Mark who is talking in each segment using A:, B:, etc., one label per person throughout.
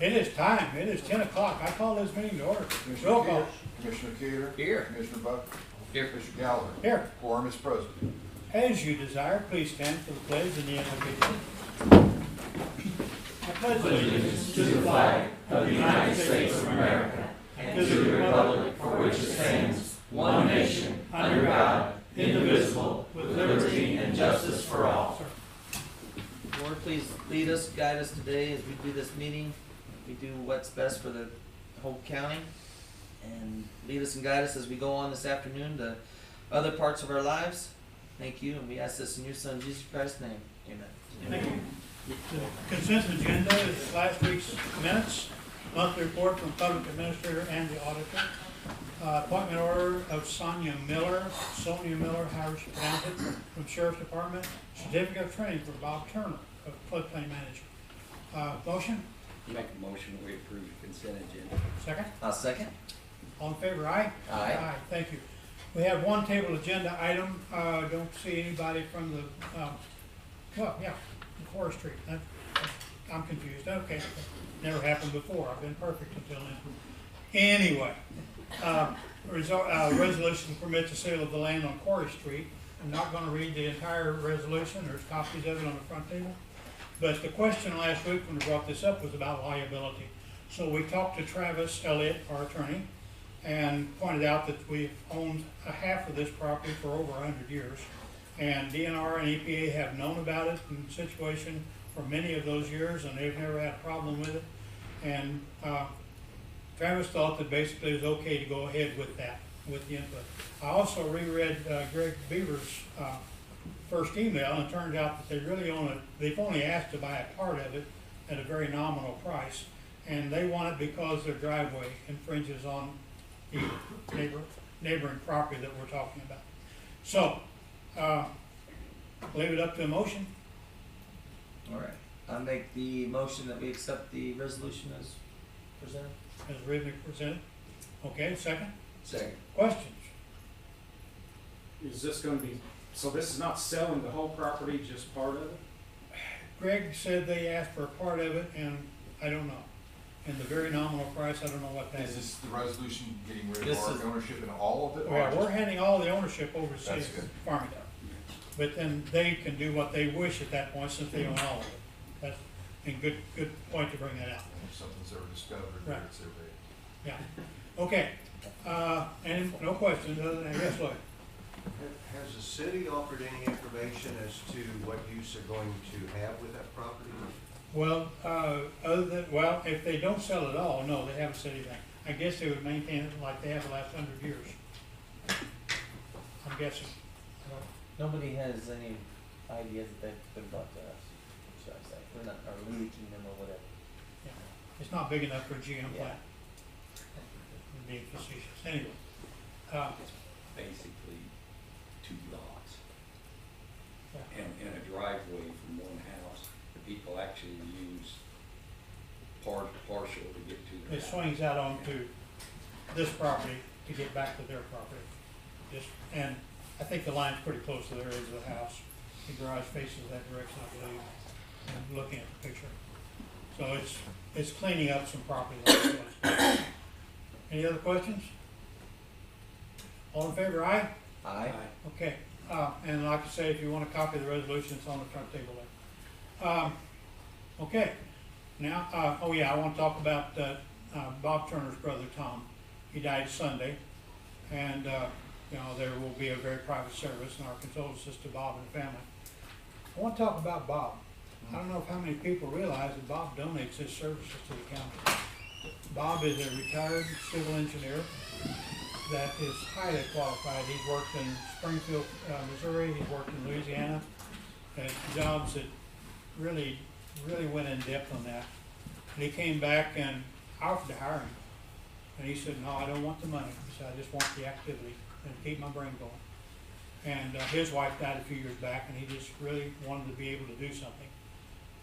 A: It is time. It is 10 o'clock. I call this meeting to order.
B: Commissioner
A: Roll call.
B: Peters, Commissioner Keeler.
C: Here.
B: Commissioner Buck.
C: Here.
B: Commissioner Gallagher.
A: Here.
B: Quorum is present.
A: As you desire, please stand for the pledge and the invocation. I pledge allegiance
D: to the flag of the United States of America and to the republic for which it stands, one nation, under God, indivisible, with liberty and justice for all.
C: Lord, please lead us, guide us today as we do this meeting. We do what's best for the whole county, and lead us and guide us as we go on this afternoon to other parts of our lives. Thank you, and we ask this in your Son, Jesus Christ's name. Amen.
A: Thank you. The consent agenda is last week's minutes, monthly report from public administrator and the auditor. Appointment order of Sonia Miller, however you pronounce it, from Sheriff's Department. Certificate of training for Bob Turner, of floodplain manager. Motion?
E: Make a motion, we approve the consent agenda.
A: Second?
C: I'll second.
A: All in favor, aye?
C: Aye.
A: Thank you. We have one table agenda item. Don't see anybody from the, Forestry. I'm confused. Okay. Never happened before. I've been perfect until then. Anyway, resolution to permit the sale of the land on Quarry Street. I'm not going to read the entire resolution. There's copies of it on the front table. But the question last week when we brought this up was about liability. So we talked to Travis Elliott, our attorney, and pointed out that we've owned a half of this property for over 100 years. And DNR and EPA have known about it and the situation for many of those years, and they've never had a problem with it. And Travis thought that basically it was okay to go ahead with that, with the input. I also reread Greg Beaver's first email, and it turned out that they really own it. They've only asked to buy a part of it at a very nominal price, and they want it because their driveway infringes on the neighboring property that we're talking about. So, leave it up to a motion.
C: All right. I make the motion that we accept the resolution as presented.
A: As written presented. Okay, second.
C: Second.
A: Questions?
F: Is this going to be, so this is not selling the whole property, just part of it?
A: Greg said they asked for a part of it, and I don't know. And the very nominal price, I don't know what that
B: Is
A: is.
B: this the resolution getting rid
C: This
B: of
C: is-
B: our ownership in all of it? or
A: Well,
B: just-
A: we're handing all the ownership over to
B: That's
A: City
B: good.
A: Farmington. But then they can do what they wish at that point since they own all of it. That's a good point to bring that out.
B: If something's ever discovered,
A: Right.
B: it's their bait.
A: Yeah. Okay. And no questions other than, yes, Lloyd.
G: Has the city offered any information as to what use they're going to have with that property?
A: Well, if they don't sell it all, no, they haven't said anything. I guess they would maintain it like they have the last 100 years. I'm guessing.
C: Nobody has any idea that they've been brought to us, should I say. We're not, or leaking them or whatever.
A: Yeah. It's not big enough for a GM
C: Yeah.
A: plant. Being facetious. Anyway.
E: It's basically two lots
A: Yeah.
E: and a driveway from one house. The people actually use partial to get to their
A: It
E: house.
A: swings out onto this property to get back to their property. And I think the line's pretty close to the edge of the house. The garage faces that direction, I believe, I'm looking at the picture. So it's cleaning up some property lines. Any other questions? All in favor, aye?
C: Aye.
A: Okay, and like I say, if you want a copy of the resolution, it's on the front table there. Okay, now, I want to talk about Bob Turner's brother, Tom. He died Sunday, and there will be a very private service, and our condolences to Bob and the family. I want to talk about Bob. I don't know how many people realize that Bob donates his services to the county. Bob is a retired civil engineer that is highly qualified. He's worked in Springfield, Missouri. He's worked in Louisiana at jobs that really went in depth on that. And he came back and offered to hire him. And he said, no, I don't want the money. He said, I just want the activity and keep my brain going. And his wife died a few years back, and he just really wanted to be able to do something.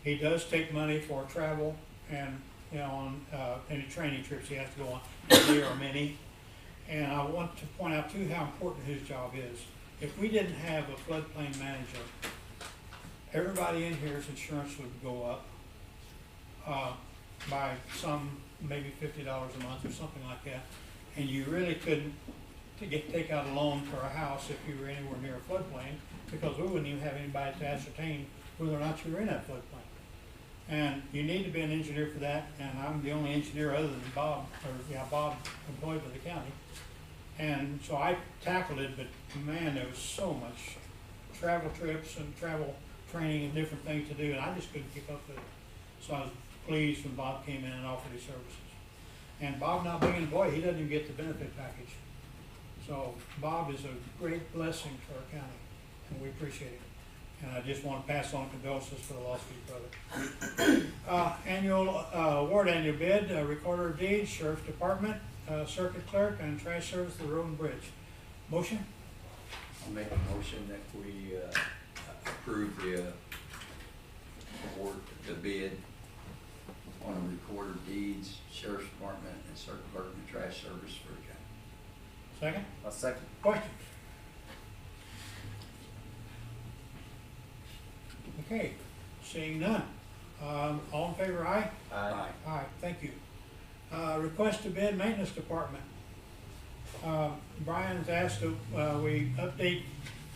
A: He does take money for travel and on any training trips he has to go on. There are many. And I want to point out too how important his job is. If we didn't have a floodplain manager, everybody in here's insurance would go up. by some, maybe $50 a month or something like that. And you really couldn't take out a loan for a house if you were anywhere near a floodplain, because we wouldn't even have anybody to ascertain whether or not you were in that floodplain. And you need to be an engineer for that, and I'm the only engineer other than Bob, Bob employed by the county. And so I tackled it, but man, there was so much travel trips and travel training and different things to do, and I just couldn't keep up with it. So I was pleased when Bob came in and offered his services. And Bob, not being an employee, he doesn't even get the benefit package. So Bob is a great blessing to our county, and we appreciate it. And I just want to pass on condolences for the loss of your brother. Award annual bid, recorder of deeds, sheriff's department, circuit clerk, and trash service to the road and bridge. Motion?
E: I'll make a motion that we approve the award, the bid on a recorder of deeds, sheriff's department, and circuit clerk and trash service for the county.
A: Second?
C: A second.
A: Questions? Okay, seeing none. All in favor, aye?
E: Aye.
A: Aye, thank you. Request to bid maintenance department. Brian's asked that we update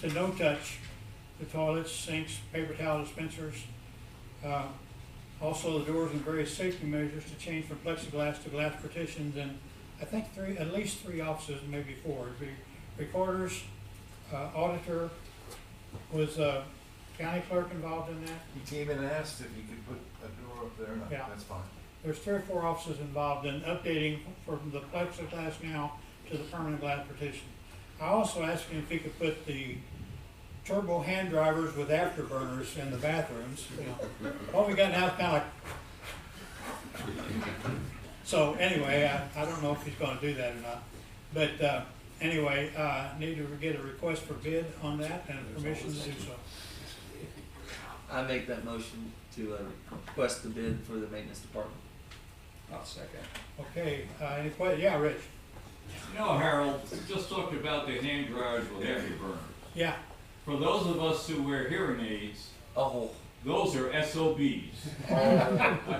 A: to no touch the toilets, sinks, paper towel dispensers. Also the doors and various safety measures to change from plexiglass to glass partitions, and I think at least three offices, maybe four. It'd be recorders, auditor, was county clerk involved in that?
B: He came in and asked if you could put a door up there, and
A: Yeah.
B: that's fine.
A: There's 3 or 4 offices involved in updating from the plexiglass now to the permanent glass partition. I also asked him if he could put the turbo hand drivers with afterburners in the bathrooms, you know. What we got now is kind of like. So anyway, I don't know if he's gonna do that or not. But anyway, need to get a request for bid on that and permission to do so.
C: I make that motion to request the bid for the maintenance department.
E: I'll second.
A: Okay, any questions? Yeah, Rich?
D: You know, Harold, just talked about the hand dryers with afterburners.
A: Yeah,
D: For those of us who wear hearing aids,
C: Oh,
D: those are SOBs.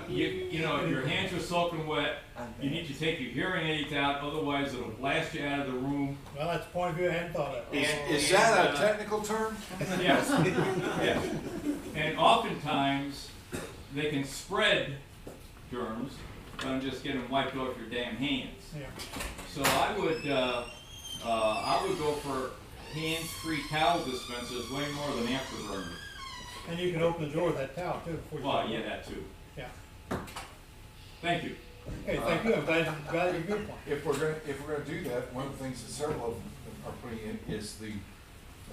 D: You know, if your hands are soaking wet, you need to take your hearing aids out, otherwise it'll blast you out of the room.
A: well, that's a point of view I hadn't thought of.
B: Is that a technical term?
D: Yes, yes. And oftentimes, they can spread germs, but I'm just getting wiped off your damn hands.
A: Yeah.
D: So I would go for hands-free towel dispensers way more than afterburners.
A: And you can open the door with that towel too before you.
D: Well, yeah, that too.
A: Yeah.
D: Thank you.
A: Okay, thank you. I'm glad you good point.
B: If we're gonna do that, one of the things that several of them are putting in is the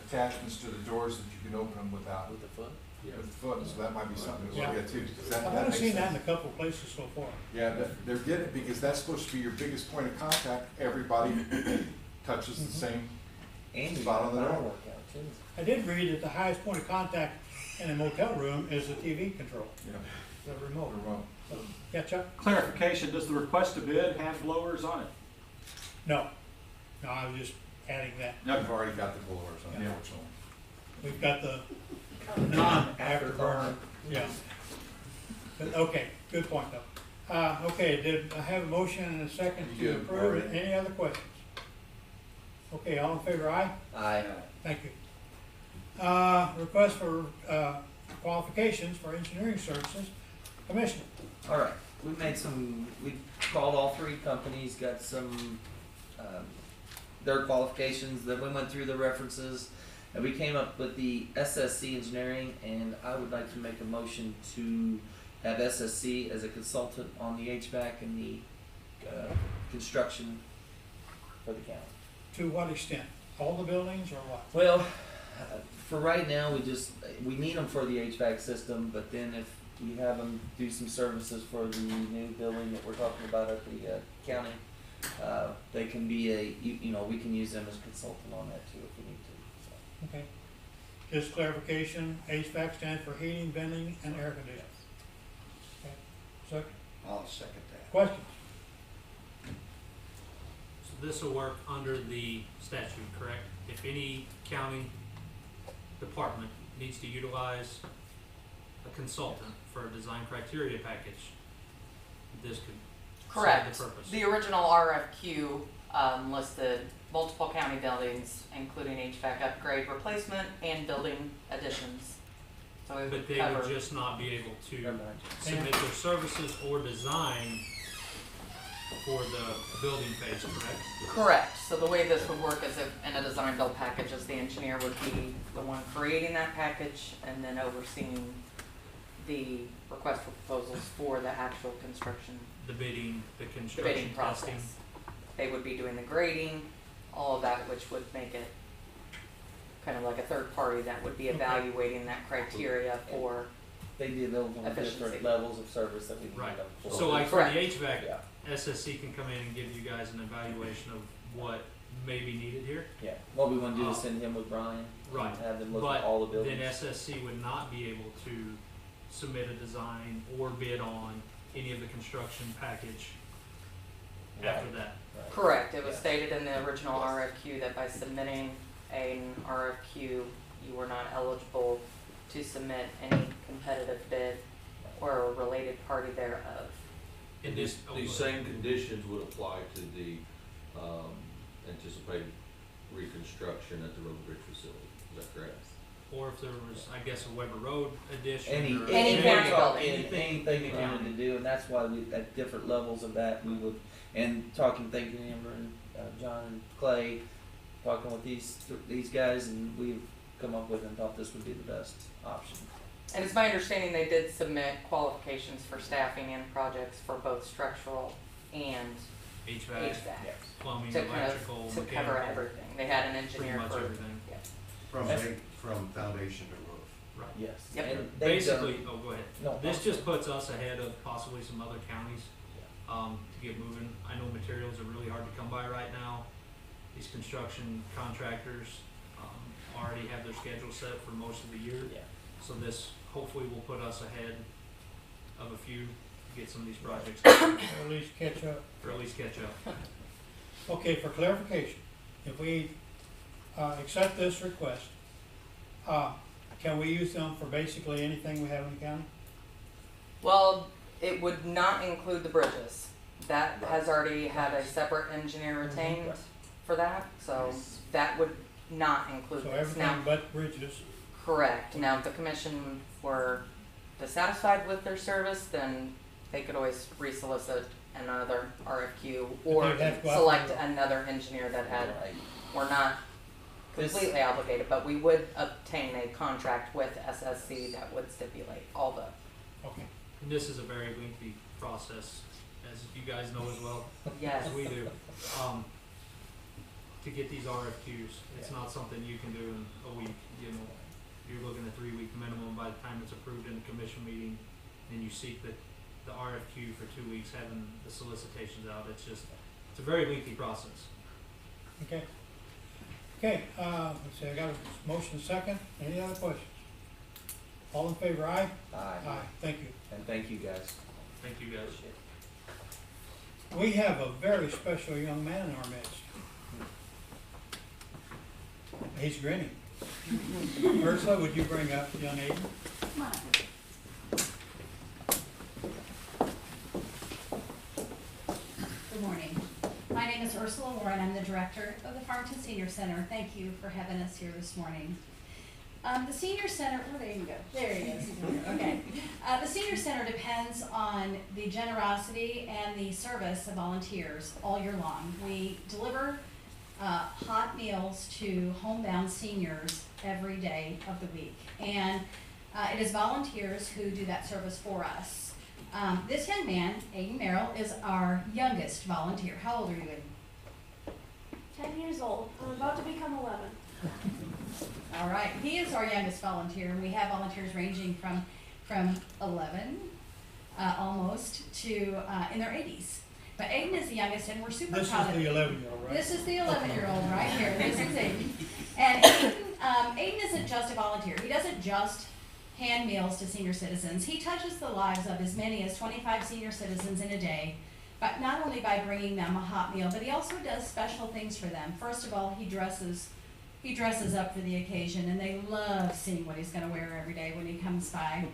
B: attachments to the doors that you can open them without. With the foot? Yeah. With the foot, so that might be something to look at too. 'Cause that
A: I've only
B: makes
A: seen that in
B: sense.
A: a couple of places so far.
B: Yeah, they're getting it because that's supposed to be your biggest point of contact. Everybody touches the same.
C: and you
B: Spot on the
C: got a
B: door.
C: workout too.
A: I did read that the highest point of contact in a motel room is the TV control,
B: You know,
A: the remote.
B: remote.
A: So, yeah, Chuck?
F: Clarification, does the request to bid have blowers on it?
A: No. No, I was just adding that.
B: You've already got the blowers, unfortunately.
A: We've got the non-afterburner, yeah. But, okay, good point though. Okay, did I have a motion and a second
B: You
A: to
B: did,
A: approve?
B: already.
A: Any other questions? Okay, all in favor, aye?
C: Aye.
A: Thank you. Request for qualifications for engineering services, Commissioner.
C: All right, we called all 3 companies, got some, their qualifications, then we went through the references, and we came up with the SSC Engineering, and I would like to make a motion to have SSC as a consultant on the HVAC and the construction for the county.
A: To what extent? All the buildings or what?
C: Well, for right now, we need them for the HVAC system, but then if we have them do some services for the new building that we're talking about at the county, they can be we can use them as consultant on that too if we need to. So.
A: Okay. Just clarification, HVAC stands for heating, venting, and air conditioning. Okay. Second,
E: I'll second that.
A: questions?
H: So this will work under the statute, correct? If any county department needs to utilize a consultant for a design criteria package, this could
I: Correct.
H: serve the purpose.
I: The original RFQ listed multiple county buildings, including HVAC upgrade replacement and building additions. So it
H: But
I: would
H: they
I: cover.
H: would just not be able to
C: Never mind.
H: submit their services or design for the building phase, correct?
I: Correct. So the way this would work is if in a design build package, as the engineer would be the one creating that package and then overseeing the request for proposals for the actual construction,
H: The bidding, the
I: the
H: construction
I: bidding
H: testing.
I: process. They would be doing the grading, all of that, which would make it kind of like a third party that would be
A: Okay.
I: evaluating that criteria for,
C: They do those on
I: Efficiency.
C: different levels of service that we need
H: Right.
C: them for.
H: So like for
I: Correct.
H: the HVAC,
C: Yeah,
H: SSC can come in and give you guys an evaluation of what may be needed here.
C: yeah. What we wanna do is send him with Brian.
H: Right.
C: And have them look
H: But
C: at all the
H: then
C: buildings.
H: SSC would not be able to submit a design or bid on any of the construction package after
C: Right.
H: that.
C: Right.
I: correct. It was
C: Yeah.
I: stated in the original RFQ that by submitting an RFQ, you were not eligible to submit any competitive bid or a related party thereof.
H: And this,
D: These same conditions would apply to the, anticipated reconstruction at the Road Bridge facility, is that correct?
H: or if there was, I guess, a Weber Road addition
C: Any,
H: or.
I: Any
C: any
I: county
C: talking,
I: building.
C: anything we wanted to do, and that's why we, at different levels of that, we would, and thanking Amber and, John and Clay, talking with these guys, and we've come up with and thought this would be the best option.
I: And it's my understanding they did submit qualifications for staffing and projects for both structural and
H: HVAC,
I: HVAC.
H: plumbing,
I: To kind
H: electrical,
I: of, to
H: mechanical.
I: cover everything. They had an
H: Pretty
I: engineer
H: much
I: for,
H: everything,
G: From foundation to roof.
H: right.
C: Yes.
I: Yep.
C: And they've done-
H: Basically, oh, go ahead.
C: No.
H: This just puts us ahead of possibly some other counties, to get moving. I know materials are really hard to come by right now. These construction contractors, already have their schedule set for most of the year.
C: Yeah.
H: So this hopefully will put us ahead of a few to get some of these projects going,
A: Or at least catch up.
H: or at least catch up.
A: Okay, for clarification, if we, accept this request, can we use them for basically anything we have in the county?
I: well, it would not include the bridges. That has already had a separate engineer retained
C: Right.
I: for that, so that would not include
A: So
I: this. Now,
A: everything but bridges,
I: correct. Now, if the commission were dissatisfied with their service, then they could always resolicit another RFQ or
A: They'd have to go out
I: select
A: for-
I: another engineer that had,
C: Right.
I: we're not
C: This-
I: completely obligated, but we would obtain a contract with SSC that would stipulate all the,
A: okay.
H: And this is a very lengthy process, as you guys know as well.
I: yes.
H: As we do, to get these RFQs, it's not something you can do in a week, you know. You're looking at 3-week minimum by the time it's approved in the commission meeting, and you seek the RFQ for 2 weeks, having the solicitations out, it's a very lengthy process.
A: Okay. Okay, let's see, I got a motion second. Any other questions? All in favor, aye?
C: Aye.
A: Thank you.
C: And thank you guys.
H: Thank you, guys.
C: Appreciate it.
A: We have a very special young man in our midst. He's grinning. Ursula, would you bring up young Aiden?
J: Good morning. My name is Ursula Warren. I'm the director of the Farmington Senior Center. Thank you for having us here this morning. The Senior Center, oh, there you go. There he is. Okay. The Senior Center depends on the generosity and the service of volunteers all year long. We deliver hot meals to homebound seniors every day of the week. And it is volunteers who do that service for us. This young man, Aiden Merrill, is our youngest volunteer. How old are you, Aiden?
K: 10 years old. I'm about to become 11.
J: All right, he is our youngest volunteer, and we have volunteers ranging from 11, almost, to in their 80s. But Aiden is the youngest, and we're super
A: This is
J: proud of
A: the
J: him.
A: 11-year-old, right?
J: This is the 11-year-old right here. This is Aiden. And Aiden isn't just a volunteer. He doesn't just hand meals to senior citizens. He touches the lives of as many as 25 senior citizens in a day, but not only by bringing them a hot meal, but he also does special things for them. First of all, he dresses He dresses up for the occasion, and they love seeing what he's going to wear every day when he comes by.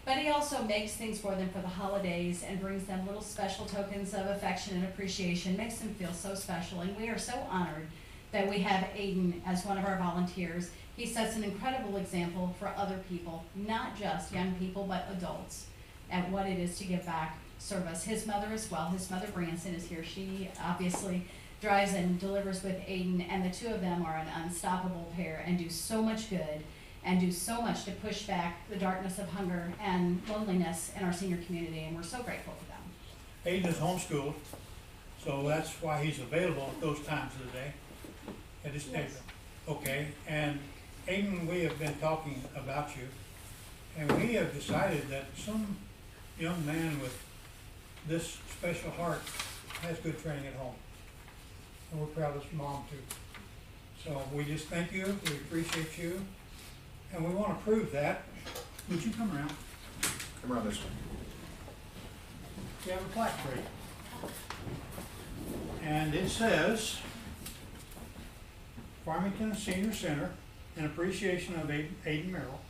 J: But he also makes things for them for the holidays and brings them little special tokens of affection and appreciation, makes them feel so special. And we are so honored that we have Aiden as one of our volunteers. He sets an incredible example for other people, not just young people, but adults, at what it is to give back service. His mother as well, his mother Branson is here. She obviously drives and delivers with Aiden, and the two of them are an unstoppable pair and do so much good and do so much to push back the darkness of hunger and loneliness in our senior community, and we're so grateful for them.
A: Aiden is homeschooled, so that's why he's available at those times of the day at his table. Okay, and Aiden, we have been talking about you, and we have decided that some young man with this special heart has good training at home. And we're proud of his mom too. So we just thank you, we appreciate you, and we want to prove that. Would you come around?
B: Come around this way.
A: We have a plaque for you. And it says, Farmington Senior Center, in appreciation of Aiden Merrill,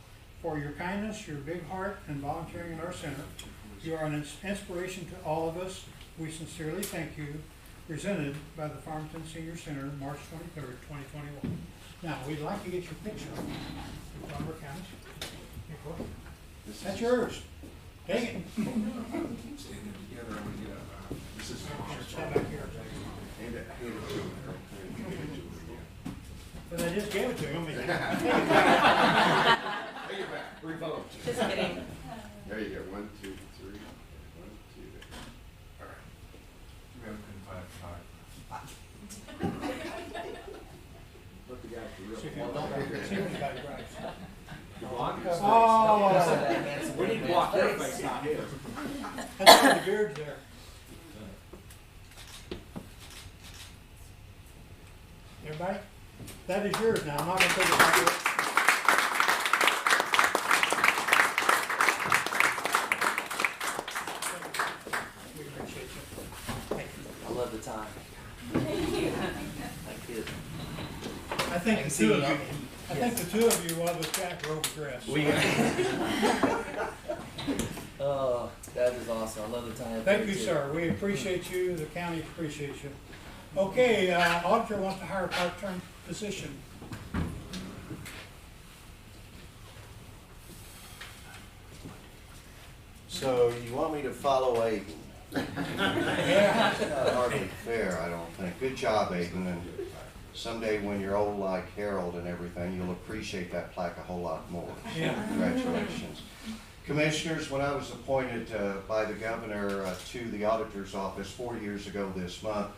A: for your kindness, your big heart, and volunteering in our center. You are an inspiration to all of us. We sincerely thank you. Presented by the Farmington Senior Center, March 23rd, 2021. Now, we'd like to get your picture with Lumber County. That's yours. Take it.
B: Standing together, I'm gonna get up. This is.
A: Stand back here.
B: Hand it to him. Hand it to him.
A: But I just gave it to him.
B: Take it back. Revote.
I: Just kidding.
B: There you go. 1, 2, 3. 1, 2. All right. You haven't been
F: Let the guy for
A: See if
F: real.
A: anybody writes.
F: Oh, we need to block their face, not his.
A: That's why the beard's there. Everybody? That is yours now. I'm not gonna take it back away. We appreciate you. Thank you.
C: I love the time. Thank you.
A: I think the two of you, I think the two of you, while the Jack are overdressed.
C: Oh, that is awesome. I love the time.
A: Thank you, sir. We appreciate you. The county appreciates you. Okay, auditor wants to hire a part-term position.
G: So you want me to follow Aiden?
A: Yeah.
G: That's not hardly fair, I don't think. Good job, Aiden, and someday when you're old like Harold and everything, you'll appreciate that plaque a whole lot more.
A: Yeah.
G: Congratulations. Commissioners, when I was appointed by the governor to the auditor's office 4 years ago this month,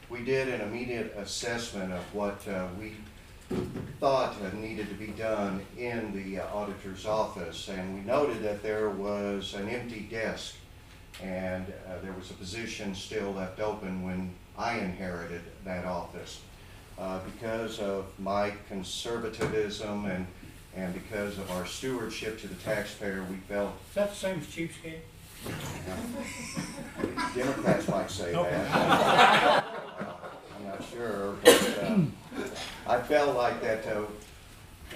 G: we did an immediate assessment of what we thought needed to be done in the auditor's office, and we noted that there was an empty desk and there was a position still left open when I inherited that office. Because of my conservatism and because of our stewardship to the taxpayer, we felt
A: Is that the same as cheapskate?
G: Democrats might say
A: Okay.
G: that. I'm not sure, but I felt like that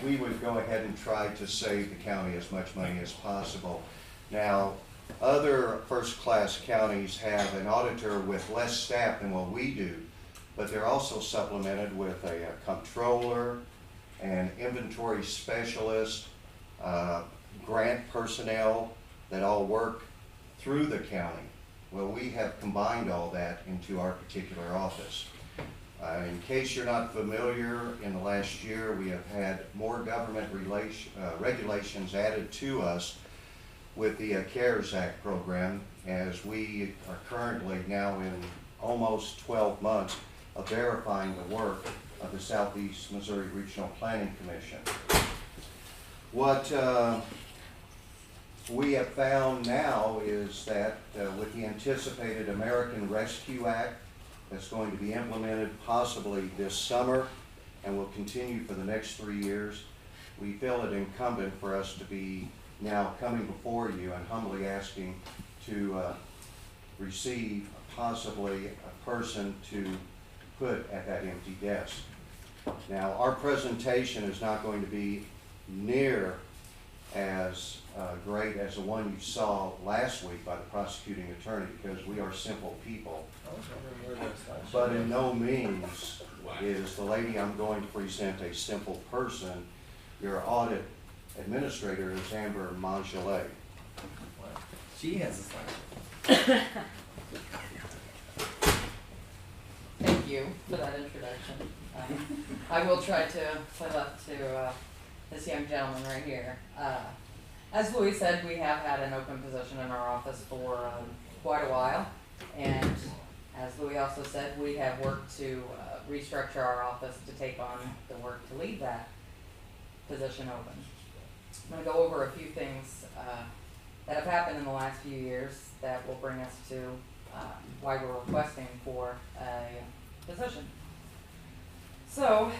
G: we would go ahead and try to save the county as much money as possible. Now, other first-class counties have an auditor with less staff than what we do, but they're also supplemented with a comptroller, an inventory specialist, grant personnel that all work through the county. Well, we have combined all that into our particular office. In case you're not familiar, in the last year we have had more government regulations added to us with the CARES Act program, as we are currently now in almost 12 months of verifying the work of the Southeast Missouri Regional Planning Commission. What we have found now is that with the anticipated American Rescue Act that's going to be implemented possibly this summer and will continue for the next 3 years, we feel it incumbent for us to be now coming before you and humbly asking to receive possibly a person to put at that empty desk. Now, our presentation is not going to be near as great as the one you saw last week by the prosecuting attorney, because we are simple people. But in no means is the lady I'm going to present a simple person. Your audit administrator is Amber Mongelet.
C: She has a slide.
I: Thank you for that introduction. I will try to live up to this young gentleman right here. As Louis said, we have had an open position in our office for quite a while, and as Louis also said, we have worked to restructure our office to take on the work to leave that position open. I'm going to go over a few things that have happened in the last few years that will bring us to why we're requesting for a position. So,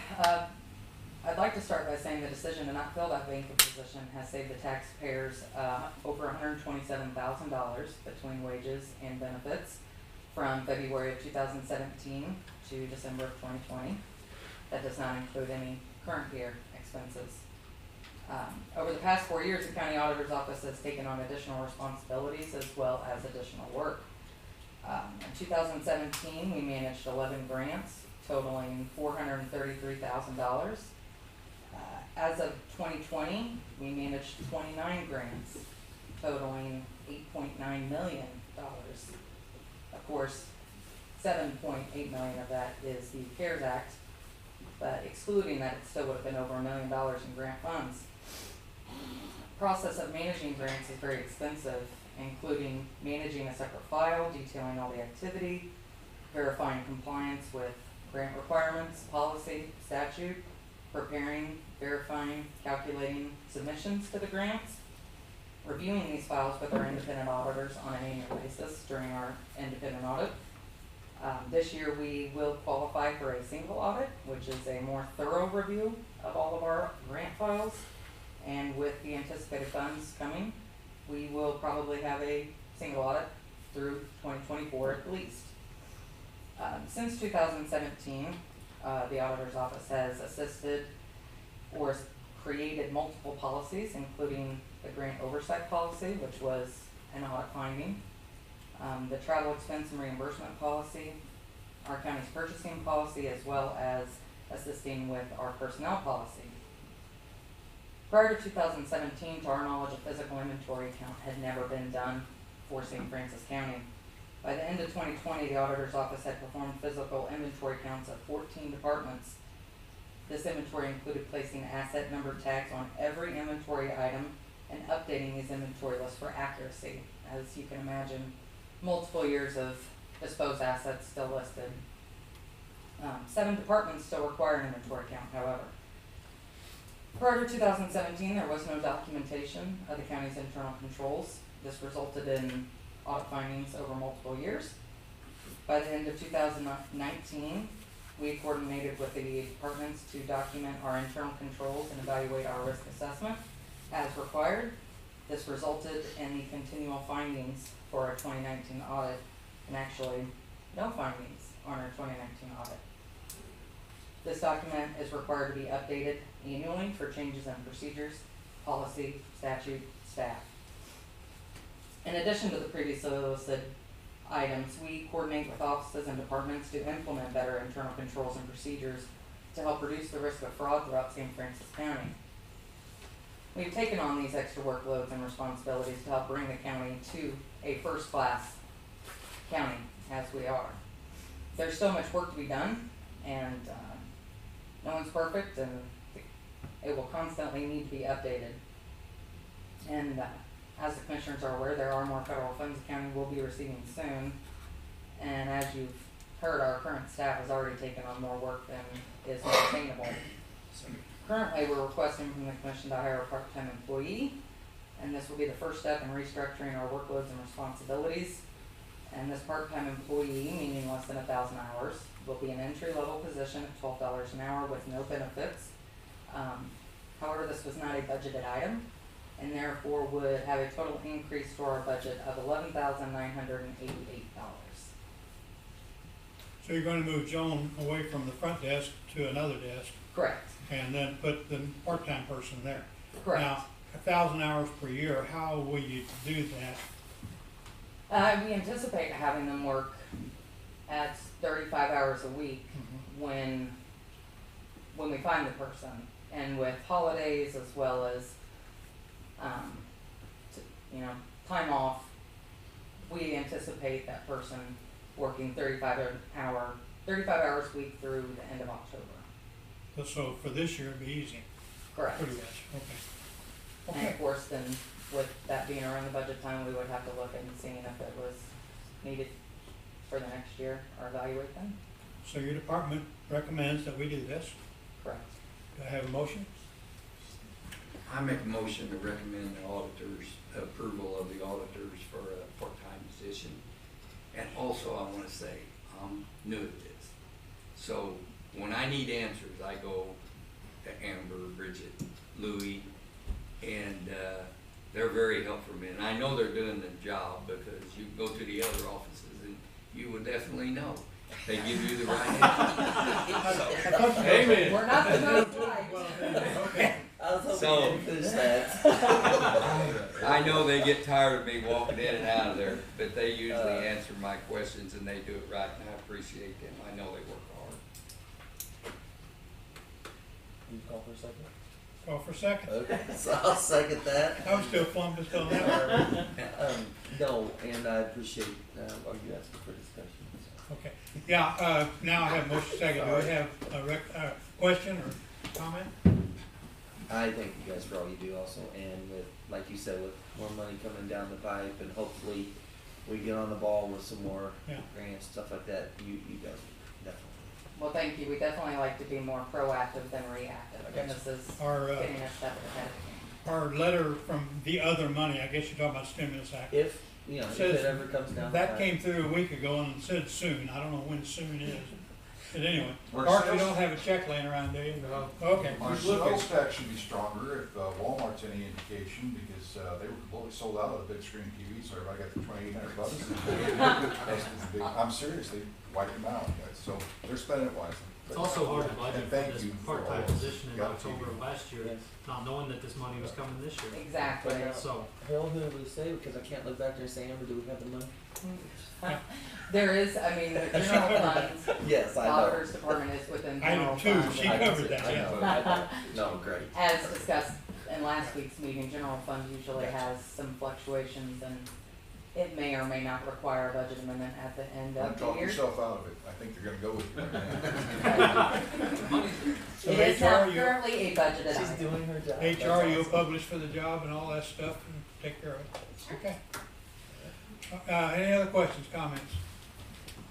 I: I'd like to start by saying the decision to not fill that vacant position has saved the taxpayers over $127,000 between wages and benefits from February of 2017 to December of 2020. That does not include any current year expenses. Over the past 4 years, the county auditor's office has taken on additional responsibilities as well as additional work. In 2017, we managed 11 grants totaling $433,000. As of 2020, we managed 29 grants totaling $8.9 million. Of course, $7.8 million of that is the CARES Act, but excluding that, it still would have been over $1 million in grant funds. The process of managing grants is very expensive, including managing a separate file, detailing all the activity, verifying compliance with grant requirements, policy, statute, preparing, verifying, calculating submissions to the grants, reviewing these files with our independent auditors on an annual basis during our independent audit. This year we will qualify for a single audit, which is a more thorough review of all of our grant files. And with the anticipated funds coming, we will probably have a single audit through 2024 at least. Since 2017, the auditor's office has assisted or created multiple policies, including the grant oversight policy, which was an audit finding, the travel expense and reimbursement policy, our county's purchasing policy, as well as assisting with our personnel policy. Prior to 2017, to our knowledge, a physical inventory count had never been done for St. Francis County. By the end of 2020, the auditor's office had performed physical inventory counts of 14 departments. This inventory included placing asset number tags on every inventory item and updating these inventory lists for accuracy. As you can imagine, multiple years of disposed assets still listed. 7 departments still require an inventory count, however. Prior to 2017, there was no documentation of the county's internal controls. This resulted in audit findings over multiple years. By the end of 2019, we coordinated with the departments to document our internal controls and evaluate our risk assessment as required. This resulted in the continual findings for our 2019 audit, and actually no findings on our 2019 audit. This document is required to be updated annually for changes in procedures, policy, statute, staff. In addition to the previously listed items, we coordinate with offices and departments to implement better internal controls and procedures to help reduce the risk of fraud throughout St. Francis County. We've taken on these extra workloads and responsibilities to help bring the county to a first-class county, as we are. There's so much work to be done, and no one's perfect, and it will constantly need to be updated. And as the commissioners are aware, there are more federal funds the county will be receiving soon. And as you've heard, our current staff has already taken on more work than is maintainable. Currently, we're requesting from the commission to hire a part-time employee, and this will be the first step in restructuring our workloads and responsibilities. And this part-time employee, meaning less than 1,000 hours, will be an entry-level position at $12 an hour with no benefits. However, this was not a budgeted item, and therefore would have a total increase to our budget of $11,988.
A: So you're gonna move Joan away from the front desk to another desk
I: Correct,
A: and then put the part-time person there.
I: correct.
A: Now, 1,000 hours per year, how will you do that?
I: We anticipate having them work at 35 hours a week when we find the person, and with holidays as well as, time off, we anticipate that person working 35 hours a week through the end of October.
A: So for this year, it'd be easy,
I: Correct.
A: pretty much, okay.
I: And
A: Okay,
I: of course, then with that being around the budget time, we would have to look and seeing if it was needed for the next year or evaluate them.
A: so your department recommends that we do this.
I: Correct.
A: Do I have a motion?
E: I make a motion to recommend the auditors, approval of the auditors for a part-time position. And also, I wanna say, I'm new at this. So when I need answers, I go to Amber, Bridget, Louie, and, they're very helpful me. And I know they're doing the job because you go to the other offices and you would definitely know. They give you the right answer.
A: Amen.
I: We're not the most right.
A: Okay,
C: I was hoping
E: So-
C: you didn't finish that.
E: I know they get tired of me walking in and out of there, but they usually answer my questions and they do it right, and I appreciate them. I know they work hard.
C: You call for a second?
A: call for a second.
C: Okay, so I'll second that.
A: I was still flummoxed on that one.
C: No, and I appreciate, what you asking for discussion. So.
A: Okay, yeah, now I have motion second. Do we have a question or comment?
C: I thank you guys for all you do also, and with, like you said, with more money coming down the pipe, and hopefully we get on the ball with some more
A: Yeah.
C: grants, stuff like that, you guys definitely.
I: Well, thank you. We definitely like to be more proactive than reactive, and this is
A: Our,
I: getting a step ahead.
A: our letter from the other money, I guess you're talking about stimulus act.
C: If, if
A: Says
C: it ever comes down the
A: That
C: pipe.
A: came through a week ago and said soon. I don't know when soon is. But anyway,
B: Our
A: Art, you
B: sales-
A: don't have a check laying around, do you?
H: No.
A: Okay.
B: Our sales tax should be stronger if Walmart's any indication, because they were completely sold out of the big screen TV, so everybody got the $2,800. I'm seriously wiping them out, guys, so they're spending it wisely.
H: It's also hard to budget
B: And
H: for
B: thank
H: this
B: you for
H: part-time
B: all this.
H: position in
B: Yeah,
H: October of last year,
C: Yes.
H: not knowing that this money was coming this year.
I: Exactly.
H: So,
C: Harold, who do we say, because I can't look back there and say, Amber, do we have the money?
I: There is, I mean, the general funds,
C: Yes,
I: the
C: I know.
I: auditor's department is within general
A: Item two,
I: funds.
A: she
C: I know.
A: covered that,
C: I
A: yeah.
C: know, I know. No, great.
I: As discussed in last week's meeting, general fund usually has some fluctuations, and it may or may not require a budget amendment at the end
B: Don't
I: of the
B: talk
I: year.
B: yourself out of it, I think they're gonna go with you right now.
A: So
I: It is not
A: HR, you,
I: currently a budgeted
C: She's
I: item.
C: doing her job.
A: HR, you'll publish for the job and all that stuff and take care of it. Okay. Any other questions, comments?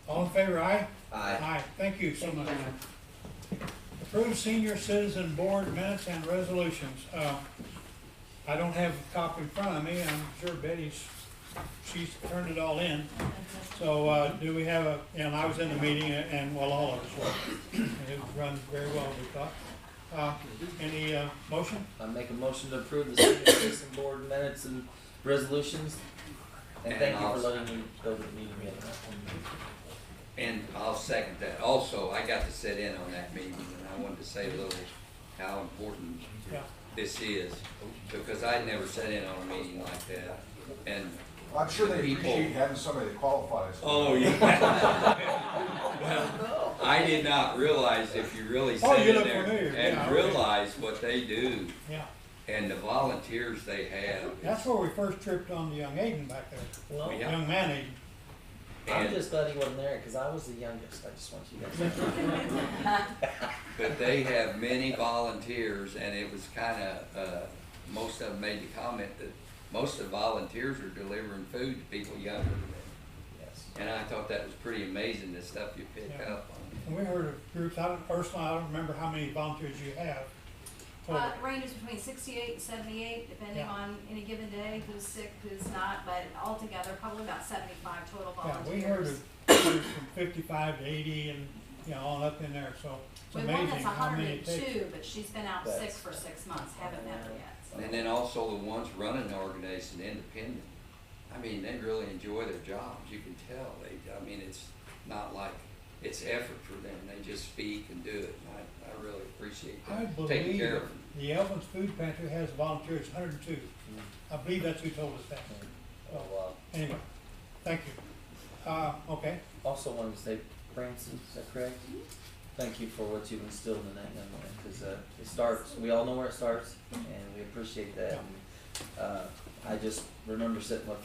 A: All in favor, aye?
C: Aye.
A: Aye, thank you so
I: Thank you,
A: much.
I: gentlemen.
A: Approved senior citizen board minutes and resolutions. I don't have a copy in front of me, I'm sure she's turned it all in. So, do we have and I was in the meeting, and well, all of us were. And it runs very well, we thought. Any, motion?
C: I make a motion to approve the senior citizen board minutes and resolutions. And
E: And
C: thank you for
E: I'll-
C: letting me go to the meeting again.
E: And I'll second that. Also, I got to sit in on that meeting, and I wanted to say a little how important
A: Yeah.
E: this is, because I'd never sat in on a meeting like that. And
B: I'm sure they
E: People-
B: appreciate having somebody that qualifies.
E: oh, yeah. Well, I did not realize if you really
A: Oh,
E: sit
A: you
E: in
A: look
E: there
A: familiar. Yeah,
E: and
A: okay.
E: realize what they do
A: Yeah,
E: and the volunteers they have.
A: that's where we first tripped on the young Aiden back there,
C: Well,
E: Yeah.
A: young man Aiden.
C: I'm
E: And-
C: just glad he wasn't there, because I was the youngest. I just want you guys to know.
E: But they have many volunteers, and it was kinda, most of them made the comment that most of the volunteers are delivering food to people younger than them.
C: Yes.
E: And I thought that was pretty amazing, the stuff you pick
A: Yeah.
E: up on.
A: And we heard of groups, Ursula, I don't remember how many volunteers you have. total.
J: It ranges between 68 and 78, depending
A: Yeah.
J: on any given day, who's sick, who's not, but altogether, probably about 75 total
A: Yeah,
J: volunteers.
A: we heard of groups from 55 to 80 and, all up in there, so it's
J: We have one
A: amazing
J: that's
A: how many it takes.
J: 102, but she's been out sick
C: That's-
J: for 6 months, haven't met her yet, so.
E: And then also the ones running the organization independent. I mean, they really enjoy their jobs, you can tell. I mean, it's not like it's effort for them. They just speak and do it. And I really appreciate
A: I
E: that, taking
A: believe
E: care of them.
A: the Elvin's Food Pantry has volunteers, 102. I believe that's who told us that.
C: Oh, wow.
A: Anyway, thank you. Okay,
C: Also wanted to say, Branson, is that correct? Thank you for what you've instilled in that young man, because it starts, we all know where it starts, and we appreciate that. And, I just remember sitting with,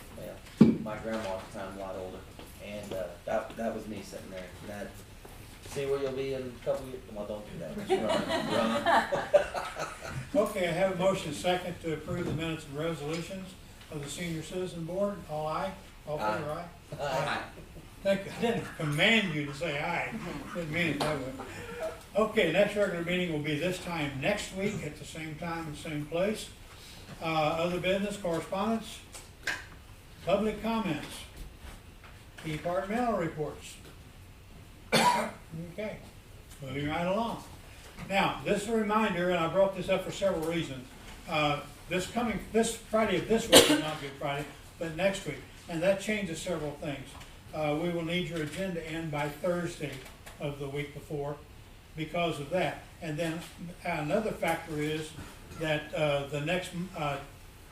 C: my grandma at the time, a lot older, and that was me sitting there. And that, see where you'll be in a couple years. Well, don't do that. Just run.
A: okay, I have a motion second to approve the minutes and resolutions of the Senior Citizen Board. All aye? All in favor, aye?
C: Aye.
A: Thank you. I didn't command you to say aye. Didn't mean it that way. Okay, next regular meeting will be this time next week at the same time and same place. Other business, correspondence, public comments, departmental reports. Okay, moving right along. Now, this is a reminder, and I brought this up for several reasons. This Friday of this week is not Good Friday, but next week, and that changes several things. We will need your agenda in by Thursday of the week before because of that. And then another factor is that the next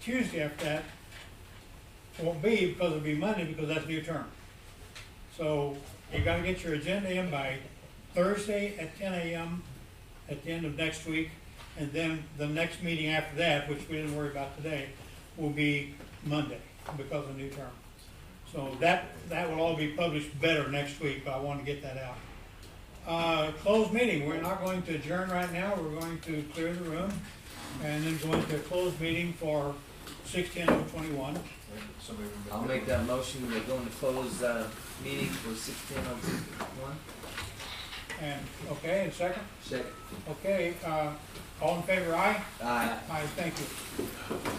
A: Tuesday after that won't be, because it'll be Monday, because that's new term. So you gotta get your agenda in by Thursday at 10 a.m. at the end of next week. And then the next meeting after that, which we didn't worry about today, will be Monday because of new term. So that will all be published better next week, but I want to get that out. Closed meeting, we're not going to adjourn right now, we're going to clear the room and then go into a closed meeting for 6:10:21.
C: I'll make that motion to go into closed meeting for 6:10:01.
A: And, okay, and second?
C: Second.
A: Okay, all in favor, aye?
C: Aye.
A: Aye, thank you.